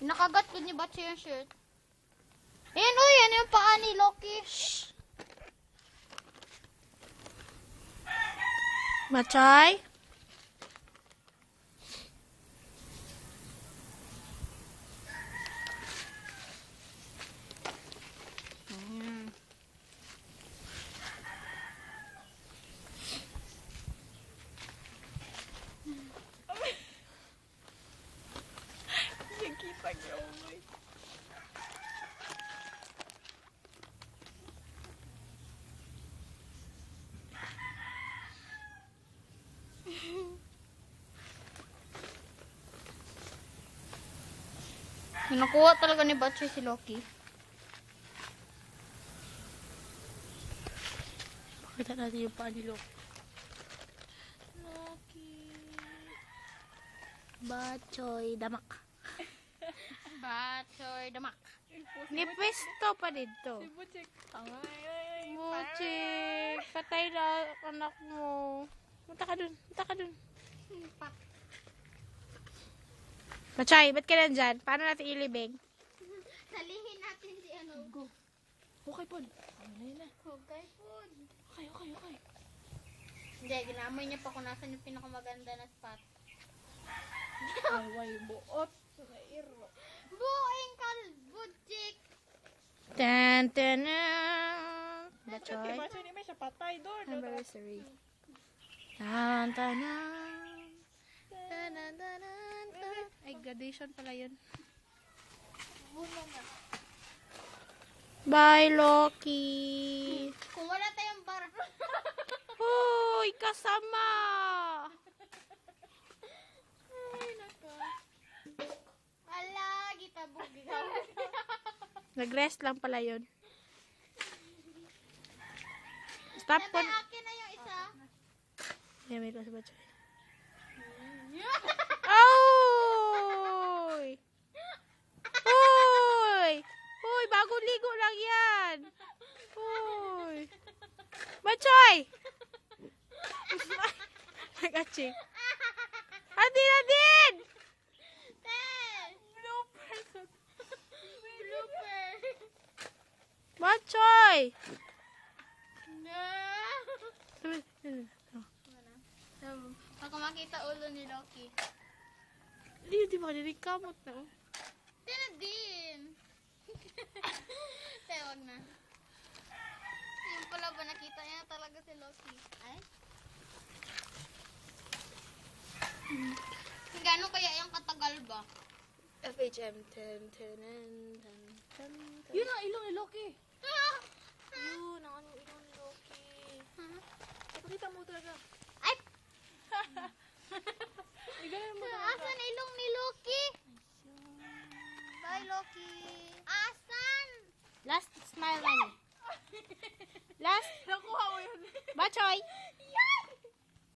Nakagat ko ni Batsi yung shirt. Ayan o, yan yung paa ni Loki. Shhh. Batsoy? Nakikita niyo. Nakuha talaga ni Batsi si Loki. Pakita natin yung paa ni Loki. Loki. Batsoy, damak. Batsoy, damak. Nipesto pa dito. Si Butchik. Ay. Butchik, patay na anak mo. Punta ka dun, punta ka dun. Batsoy, ba't ka nandyan? Paano natin ilibing? Salihin natin si ano. Go. Okay po. Ano na. Okay po. Okay. Hindi, ginamoy niya pa kung nasan yung pinakamaganda na spot. Away buot. Nairo. Buing kalbudjik. Tan, tan, tan. Batsoy. Diba siya may siya patay doon. Anniversary. Tan, tan, tan. Tan, tan, tan, tan. Ay, graduation pala yun. Bye, Loki. Kung wala tayong bar. Hoy, kasama. Ay, nako. Ala, gitabog ikaw. Nag-rest lang pala yun. Stop po. Sabi akin na yung isa. Ay, may kasi Batsoy. Oy! Hoy! Hoy, bagong ligo lang yan. Hoy! Batsoy! Nag-aching. Adin! Ten. Blooper. Batsoy! No. Ako makita ulo ni Loki. Hindi ba kanina kamot na? Tena din. Tewag na. Yung pala ba nakita niya talaga si Loki? Ay? Gano'n kaya yung katagal ba? FHM 10, 10, 10, 10, 10. Yun ang ilong ni Loki. Yun, ang anong ilong ni Loki. Ipakita mo talaga. Ay! Igalan mo talaga. Asan ilong ni Loki? Bye, Loki. Asan? Last smile na niya. Last. Nakuha mo yun. Batsoy!